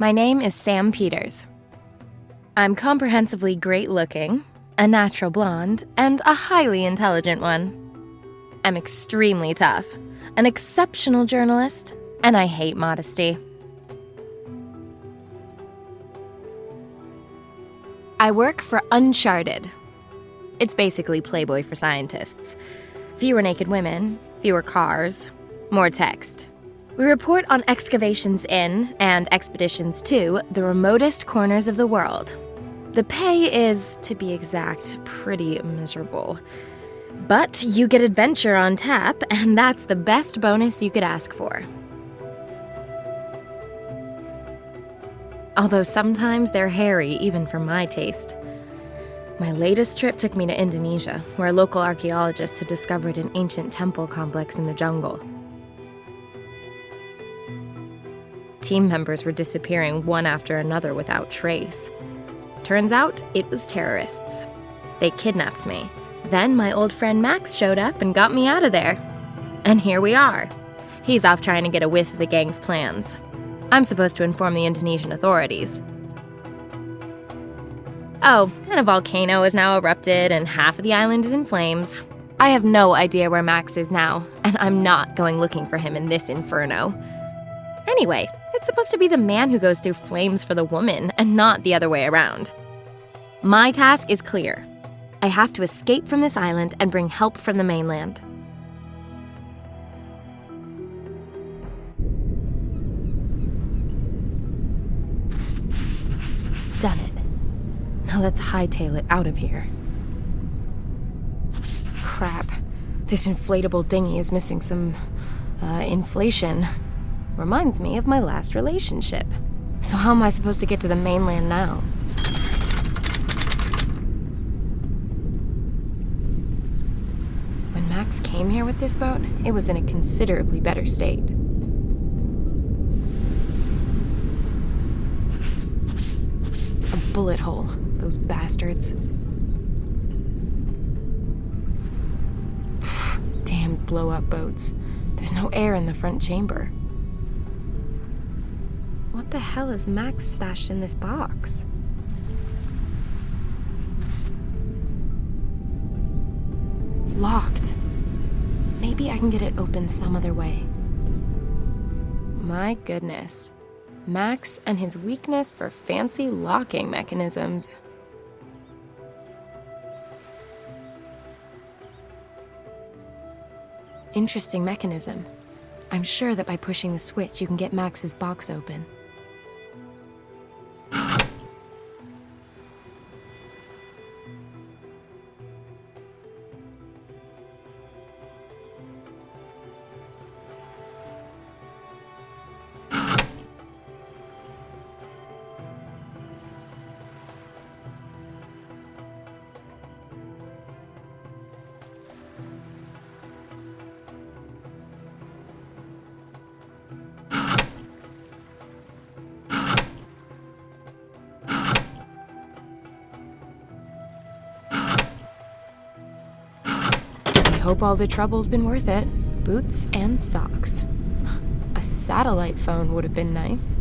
My name is Сэм Питерс. I'm comprehensively great-looking, a natural blonde, and a highly intelligent one. I'm extremely tough, an exceptional journalist, and I hate modesty. I work for Uncharted. It's basically Playboy for scientists. Fewer naked women, fewer cars, more text. We report on excavations in, and expeditions to, the remotest corners of the world. The pay is, to be exact, pretty miserable. But you get adventure on tap, and that's the best bonus you could ask for. Although sometimes they're hairy, even for my taste. My latest trip took me to Indonesia, where local archaeologists had discovered an ancient temple complex in the jungle. Team members were disappearing one after another without trace. Turns out, it was terrorists. They kidnapped me. Then my old friend Max showed up and got me out of there. And here we are. He's off trying to get a whiff of the gang's plans. I'm supposed to inform the Indonesian authorities. Oh, and a volcano has now erupted and half of the island is in flames. I have no idea where Max is now, and I'm not going looking for him in this inferno. Anyway, it's supposed to be the man who goes through flames for the woman, and not the other way around. My task is clear. I have to escape from this island and bring help from the mainland. Done it. Now let's hightail it out of here. Crap. This inflatable dinghy is missing some, inflation. Reminds me of my last relationship. So how am I supposed to get to the mainland now? When Max came here with this boat, it was in a considerably better state. A bullet hole, those bastards. Damn blow-up boats. There's no air in the front chamber. What the hell is Max stashed in this box? Locked. Maybe I can get it open some other way. My goodness. Max and his weakness for fancy locking mechanisms. Interesting mechanism. I'm sure that by pushing the switch, you can get Max's box open. Hope all the trouble's been worth it. Boots and socks. A satellite phone would have been nice.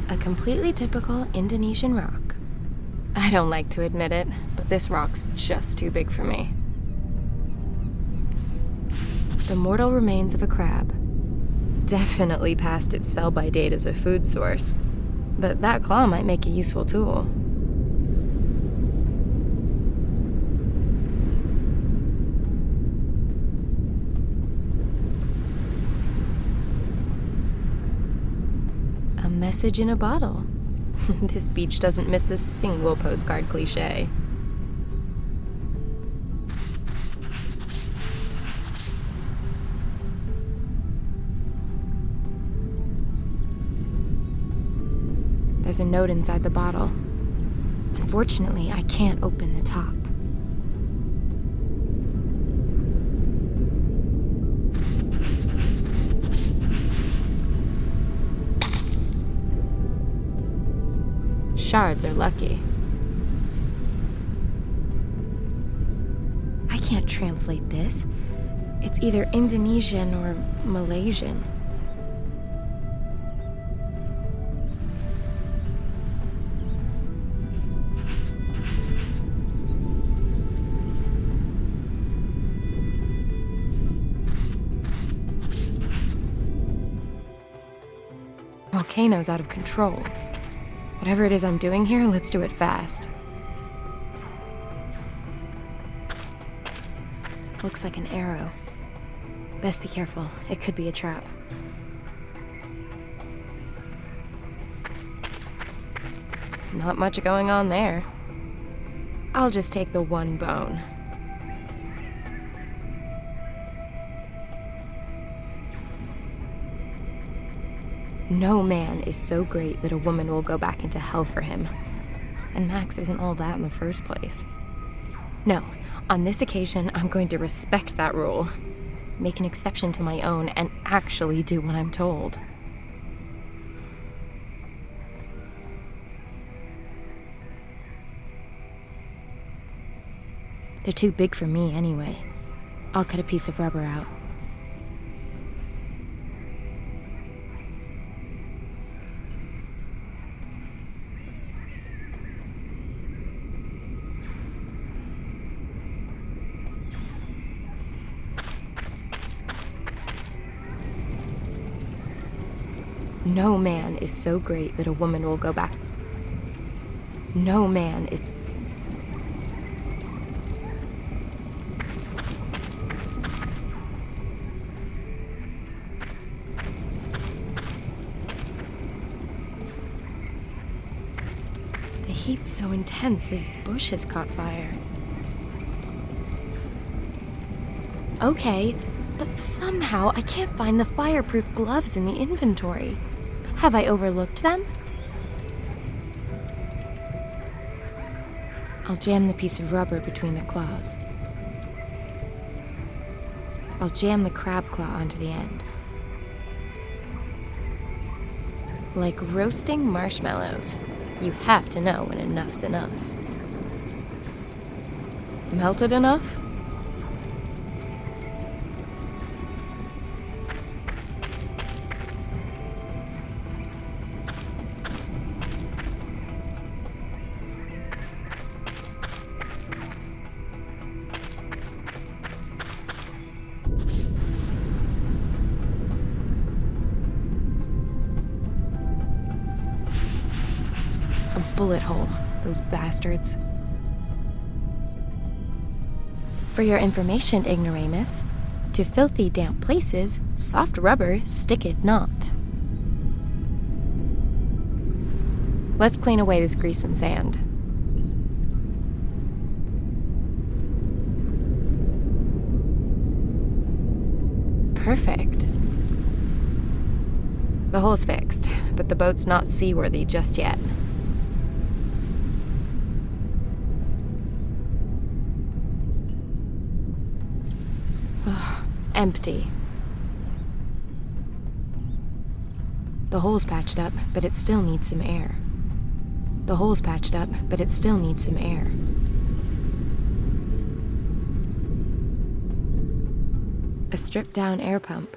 A completely typical Indonesian rock. I don't like to admit it, but this rock's just too big for me. The mortal remains of a crab. Definitely past its sell-by date as a food source, but that claw might make a useful tool. Message in a bottle. This beach doesn't miss a single postcard cliché. There's a note inside the bottle. Unfortunately, I can't open the top. Shards are lucky. I can't translate this. It's either Indonesian or Malaysian. volcano's out of control. Whatever it is I'm doing here, let's do it fast. Looks like an arrow. Best be careful. It could be a trap. Not much going on there. I'll just take the one bone. No man is so great that a woman will go back into hell for him. And Max isn't all that in the first place. No, on this occasion, I'm going to respect that rule. Make an exception to my own and actually do what I'm told. They're too big for me anyway. I'll cut a piece of rubber out. No man is so great that a woman will go back. No man is... The heat's so intense, this bush has caught fire. Okay, but somehow I can't find the fireproof gloves in the inventory. Have I overlooked them? I'll jam the piece of rubber between the claws. I'll jam the crab claw onto the end. Like roasting marshmallows. You have to know when enough's enough. Melted enough? Bullet hole, those bastards. For your information, ignoramus, to filthy damp places, soft rubber sticketh not. Let's clean away this grease and sand. Perfect. The hole's fixed, but the boat's not seaworthy just yet. Empty. The hole's patched up, but it still needs some air. The hole's patched up, but it still needs some air. A stripped-down air pump.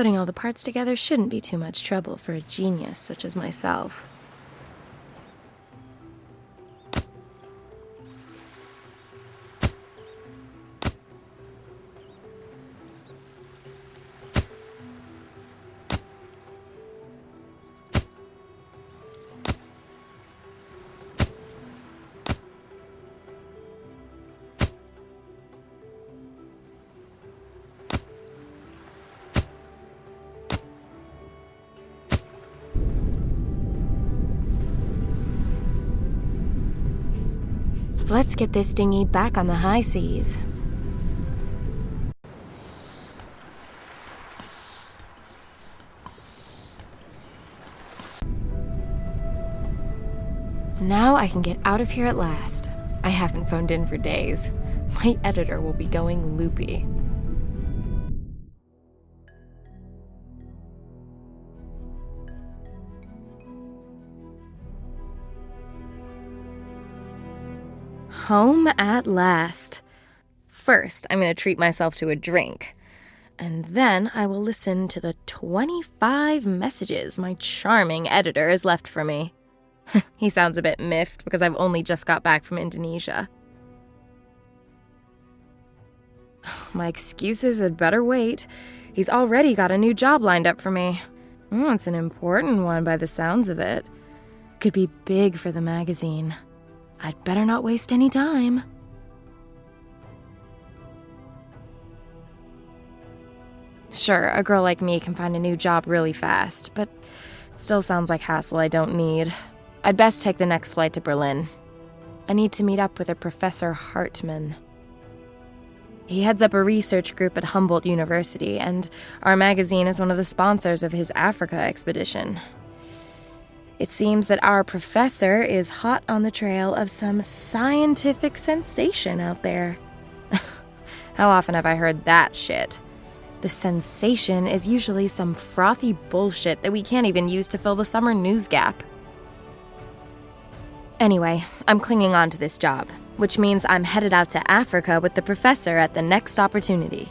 Putting all the parts together shouldn't be too much trouble for a genius such as myself. Let's get this dinghy back on the high seas. Now I can get out of here at last. I haven't phoned in for days. My editor will be going loopy. Home at last. First, I'm going to treat myself to a drink. And then I will listen to the 25 messages my charming editor has left for me. He sounds a bit miffed because I've only just got back from Indonesia. My excuses had better wait. He's already got a new job lined up for me. It's an important one by the sounds of it. Could be big for the magazine. I'd better not waste any time. Sure, a girl like me can find a new job really fast, but it still sounds like hassle I don't need. I'd best take the next flight to Berlin. I need to meet up with a Professor Hartmann. He heads up a research group at Humboldt University, and our magazine is one of the sponsors of his Africa expedition. It seems that our professor is hot on the trail of some scientific sensation out there. How often have I heard that shit? The sensation is usually some frothy bullshit that we can't even use to fill the summer news gap. Anyway, I'm clinging on to this job, which means I'm headed out to Africa with the professor at the next opportunity.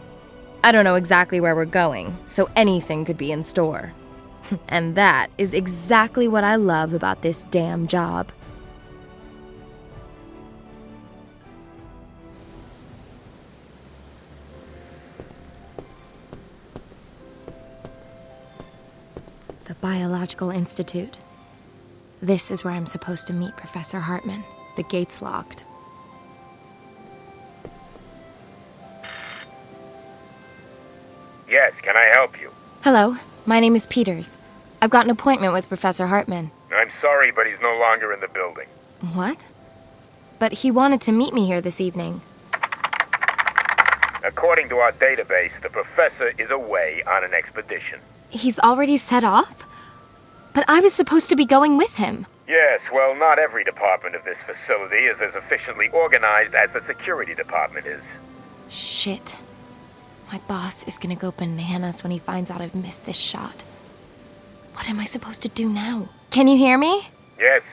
I don't know exactly where we're going, so anything could be in store. And that is exactly what I love about this damn job. The Biological Institute. This is where I'm supposed to meet Professor Hartmann. The gate's locked. Yes, can I help you? Hello, my name is Peters. I've got an appointment with Professor Hartmann. I'm sorry, but he's no longer in the building. What? But he wanted to meet me here this evening. According to our database, the professor is away on an expedition. He's already set off? But I was supposed to be going with him. Yes, well, not every department of this facility is as efficiently organized as the security department is. Shit. My boss is gonna go bananas when he finds out I've missed this shot. What am I supposed to do now? Can you hear me? Yes.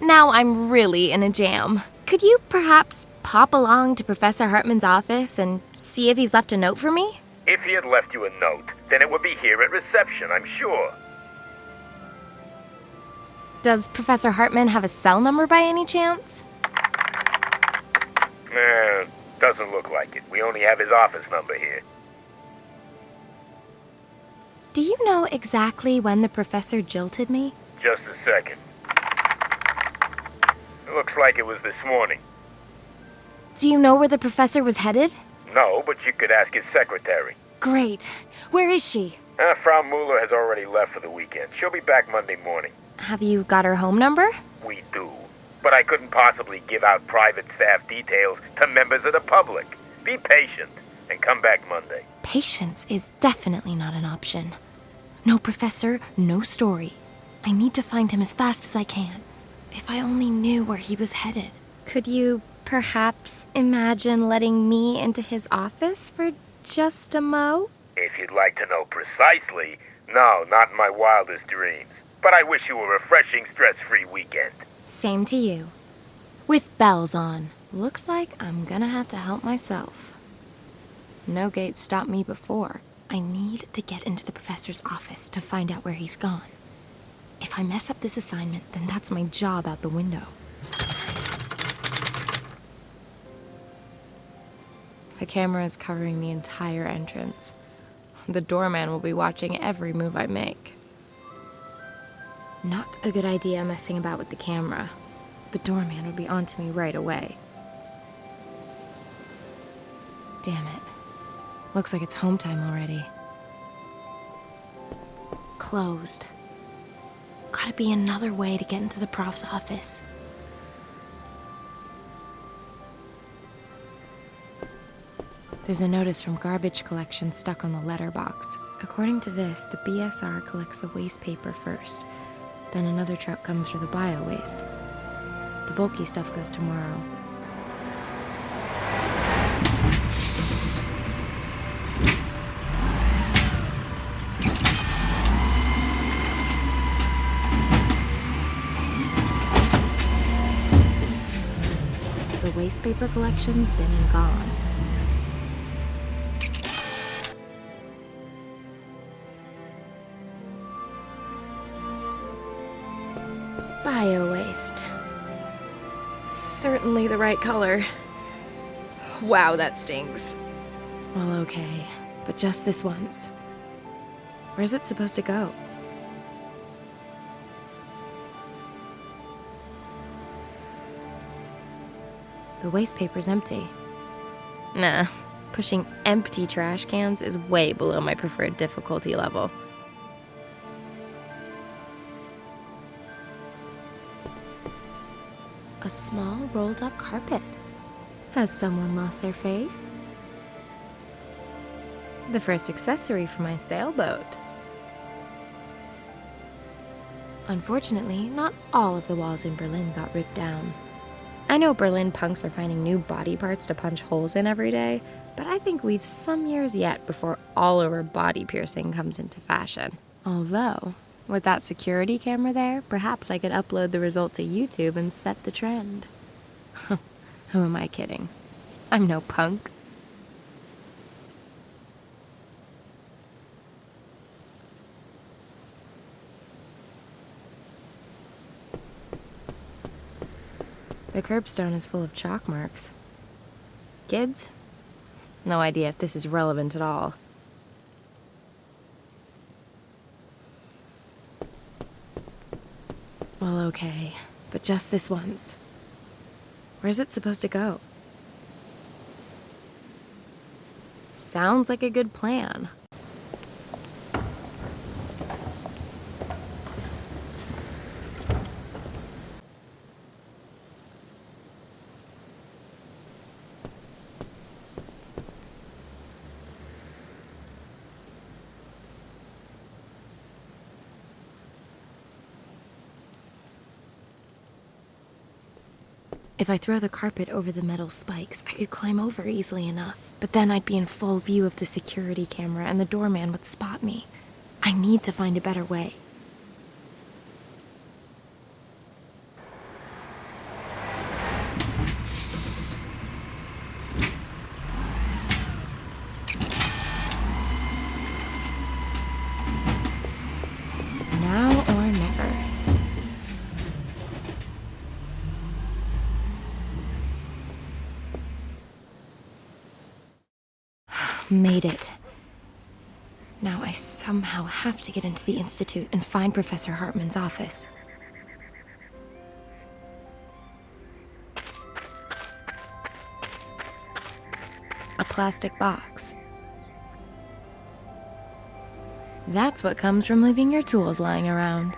Now I'm really in a jam. Could you perhaps pop along to Professor Hartmann's office and see if he's left a note for me? If he had left you a note, then it would be here at reception, I'm sure. Does Professor Hartmann have a cell number by any chance? Doesn't look like it. We only have his office number here. Do you know exactly when the professor jilted me? Just a second. It looks like it was this morning. Do you know where the professor was headed? No, but you could ask his secretary. Great. Where is she? Frau Mueller has already left for the weekend. She'll be back Monday morning. Have you got her home number? We do. But I couldn't possibly give out private staff details to members of the public. Be patient and come back Monday. Patience is definitely not an option. No professor, no story. I need to find him as fast as I can. If I only knew where he was headed. Could you perhaps imagine letting me into his office for just a mo? If you'd like to know precisely, no, not in my wildest dreams. But I wish you a refreshing, stress-free weekend. Same to you. With bells on. Looks like I'm gonna have to help myself. No gate stopped me before. I need to get into the professor's office to find out where he's gone. If I mess up this assignment, then that's my job out the window. The camera is covering the entire entrance. The doorman will be watching every move I make. Not a good idea messing about with the camera. The doorman would be onto me right away. Damn it. Looks like it's home time already. Closed. Gotta be another way to get into the prof's office. There's a notice from garbage collection stuck on the letterbox. According to this, the BSR collects the waste paper first. Then another truck comes for the bio-waste. The bulky stuff goes tomorrow. The waste paper collection's been and gone. Bio-waste. Certainly the right color. Wow, that stinks. Well, okay, but just this once. Where's it supposed to go? The waste paper's empty. Nah, pushing empty trash cans is way below my preferred difficulty level. A small rolled-up carpet. Has someone lost their faith? The first accessory for my sailboat. Unfortunately, not all of the walls in Berlin got ripped down. I know Berlin punks are finding new body parts to punch holes in every day, but I think we've some years yet before all-over body piercing comes into fashion. Although, with that security camera there, perhaps I could upload the result to YouTube and set the trend. Who am I kidding? I'm no punk. The curbstone is full of chalk marks. Kids? No idea if this is relevant at all. Well, okay, but just this once. Where's it supposed to go? Sounds like a good plan. If I throw the carpet over the metal spikes, I could climb over easily enough. But then I'd be in full view of the security camera and the doorman would spot me. I need to find a better way. Now or never. Made it. Now I somehow have to get into the Institute and find Professor Hartman's office. A plastic box. That's what comes from leaving your tools lying around.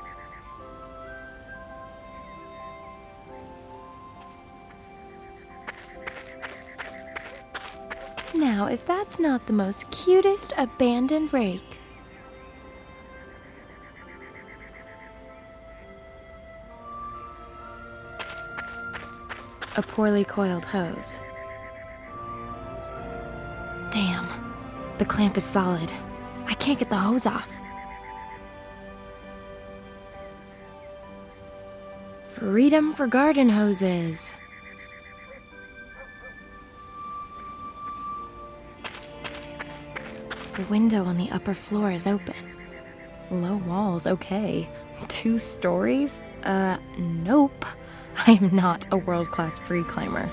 Now, if that's not the most cutest abandoned rake. A poorly coiled hose. Damn, the clamp is solid. I can't get the hose off. Freedom for garden hoses. The window on the upper floor is open. Low walls, okay. 2 stories? Nope. I'm not a world-class free climber.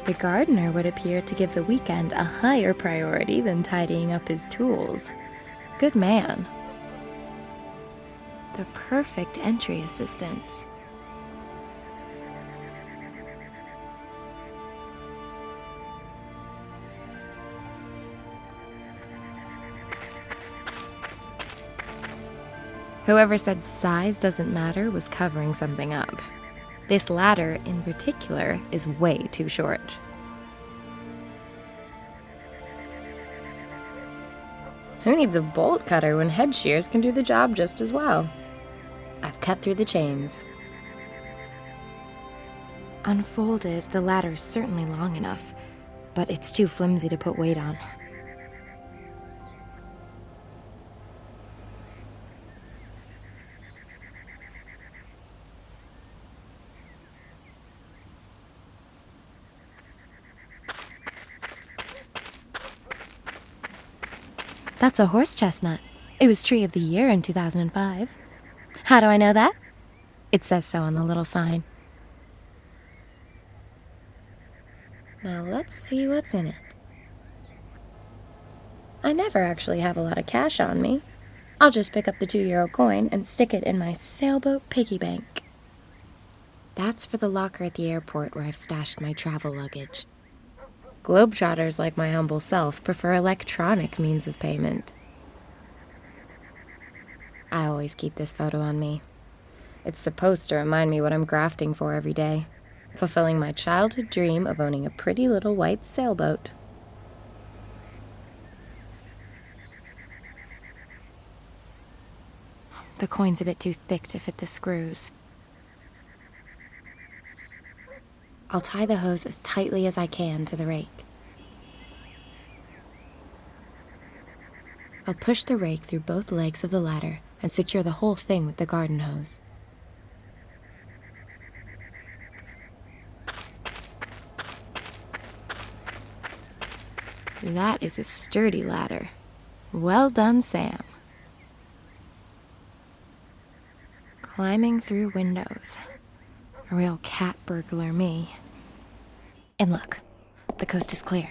The gardener would appear to give the weekend a higher priority than tidying up his tools. Good man. The perfect entry assistance. Whoever said size doesn't matter was covering something up. This ladder, in particular, is way too short. Who needs a bolt cutter when head shears can do the job just as well? I've cut through the chains. Unfolded, the ladder's certainly long enough, but it's too flimsy to put weight on. That's a horse chestnut. It was Tree of the Year in 2005. How do I know that? It says so on the little sign. Now let's see what's in it. I never actually have a lot of cash on me. I'll just pick up the €2 coin and stick it in my sailboat piggy bank. That's for the locker at the airport where I've stashed my travel luggage. Globetrotters like my humble self prefer electronic means of payment. I always keep this photo on me. It's supposed to remind me what I'm grafting for every day, fulfilling my childhood dream of owning a pretty little white sailboat. The coin's a bit too thick to fit the screws. I'll tie the hose as tightly as I can to the rake. I'll push the rake through both legs of the ladder and secure the whole thing with the garden hose. That is a sturdy ladder. Well done, Sam. Climbing through windows. A real cat burglar, me. And look, the coast is clear.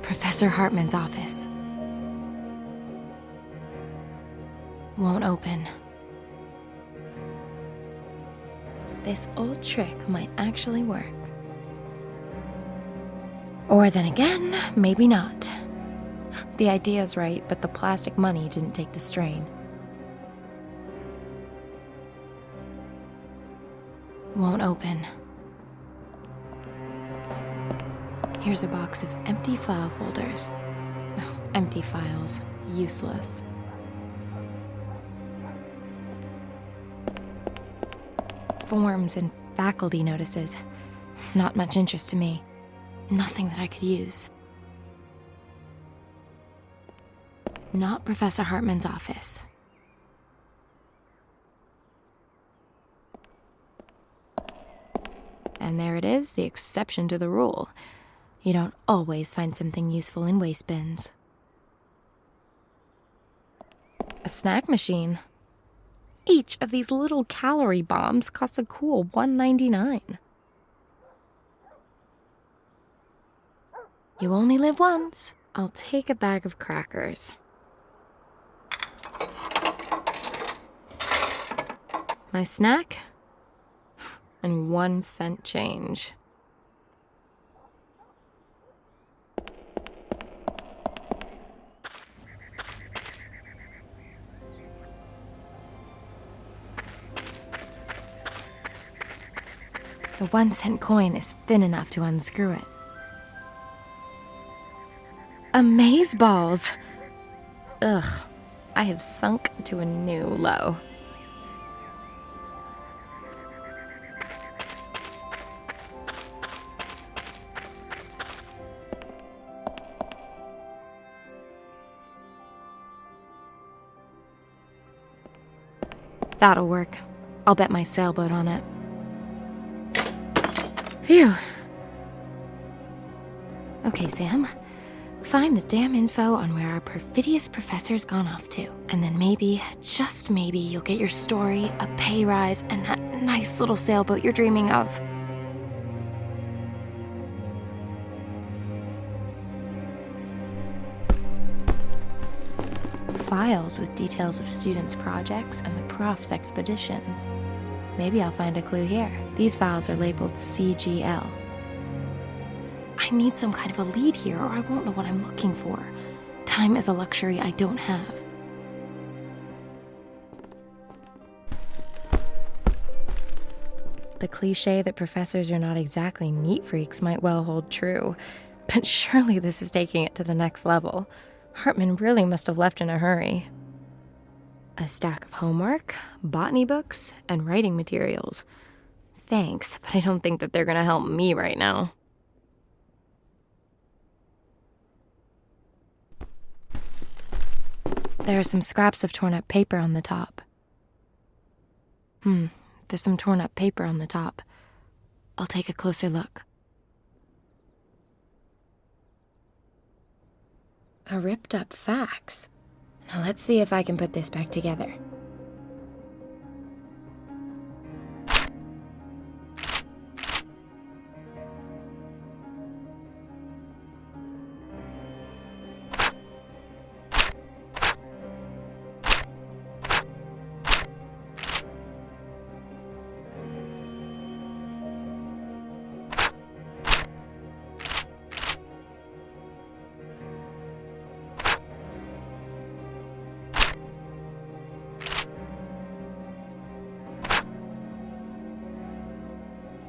Professor Hartman's office. Won't open. This old trick might actually work. Or then again, maybe not. The idea's right, but the plastic money didn't take the strain. Won't open. Here's a box of empty file folders. Empty files. Useless. Forms and faculty notices. Not much interest to me. Nothing that I could use. Not Professor Hartman's office. And there it is, the exception to the rule. You don't always find something useful in waste bins. A snack machine. Each of these little calorie bombs costs a cool $1.99. You only live once. I'll take a bag of crackers. My snack? And 1-cent change. The 1-cent coin is thin enough to unscrew it. Amazeballs! Ugh, I have sunk to a new low. That'll work. I'll bet my sailboat on it. Phew. Okay, Sam. Find the damn info on where our perfidious professor's gone off to. And then maybe, just maybe, you'll get your story, a pay rise, and that nice little sailboat you're dreaming of. Files with details of students' projects and the prof's expeditions. Maybe I'll find a clue here. These files are labeled CGL. I need some kind of a lead here, or I won't know what I'm looking for. Time is a luxury I don't have. The cliche that professors are not exactly neat freaks might well hold true, but surely this is taking it to the next level. Hartman really must have left in a hurry. A stack of homework, botany books, and writing materials. Thanks, but I don't think that they're gonna help me right now. There are some scraps of torn-up paper on the top. There's some torn-up paper on the top. I'll take a closer look. A ripped-up fax. Now let's see if I can put this back together.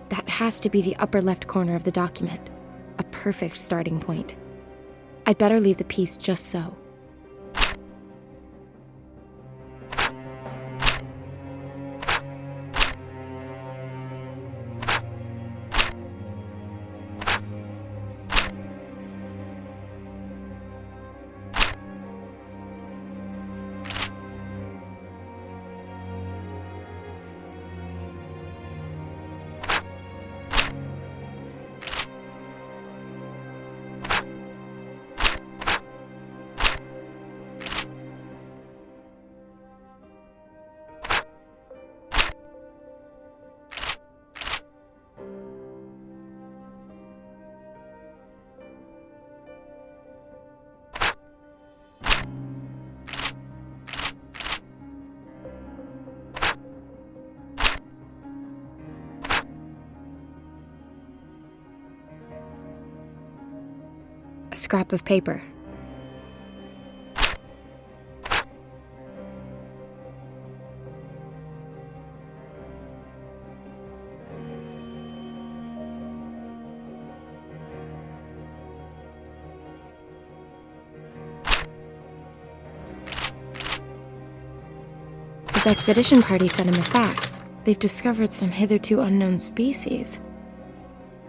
That has to be the upper left corner of the document. A perfect starting point. I'd better leave the piece just so. A scrap of paper. This expedition party sent him a fax. They've discovered some hitherto unknown species.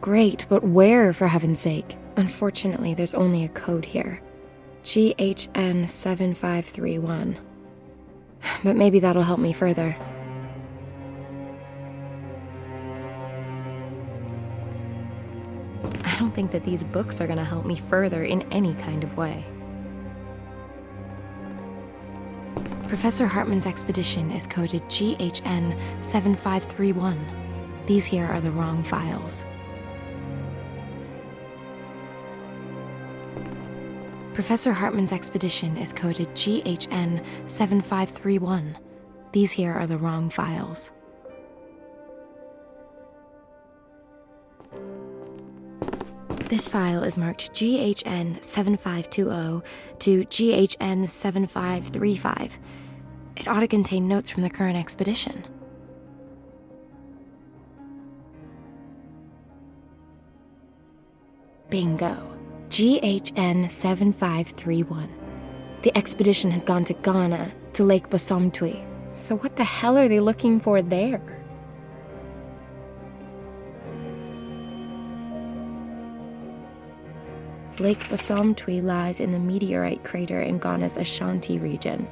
Great, but where, for heaven's sake? Unfortunately, there's only a code here. GHN 7531. But maybe that'll help me further. I don't think that these books are gonna help me further in any kind of way. Professor Hartman's expedition is coded GHN 7531. These here are the wrong files. Professor Hartman's expedition is coded GHN 7531. These here are the wrong files. This file is marked GHN 7520 to GHN 7535. It ought to contain notes from the current expedition. Bingo. GHN 7531. The expedition has gone to Ghana, to Lake Bosomtwi. So what the hell are they looking for there? Lake Bosomtwi lies in the meteorite crater in Ghana's Ashanti region.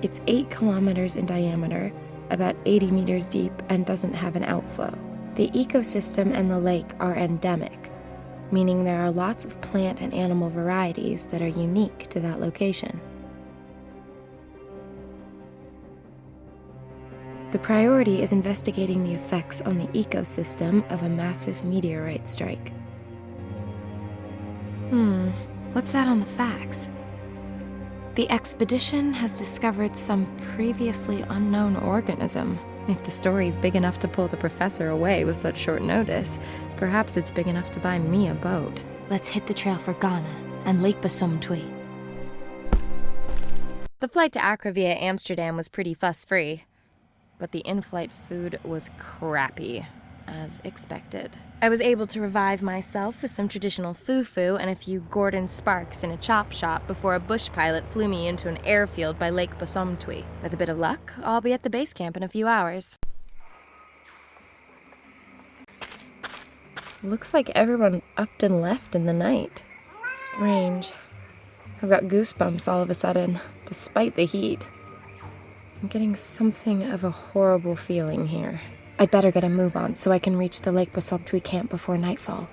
It's 8 kilometers in diameter, about 80 meters deep, and doesn't have an outflow. The ecosystem and the lake are endemic, meaning there are lots of plant and animal varieties that are unique to that location. The priority is investigating the effects on the ecosystem of a massive meteorite strike. What's that on the facts? The expedition has discovered some previously unknown organism. If the story's big enough to pull the professor away with such short notice, perhaps it's big enough to buy me a boat. Let's hit the trail for Ghana and Lake Basumtwi. The flight to Accra via Amsterdam was pretty fuss-free, but the in-flight food was crappy, as expected. I was able to revive myself with some traditional fufu and a few Gordon Sparks in a chop shop before a bush pilot flew me into an airfield by Lake Basumtwi. With a bit of luck, I'll be at the base camp in a few hours. Looks like everyone upped and left in the night. Strange. I've got goosebumps all of a sudden, despite the heat. I'm getting something of a horrible feeling here. I'd better get a move on so I can reach the Lake Basumtwi camp before nightfall.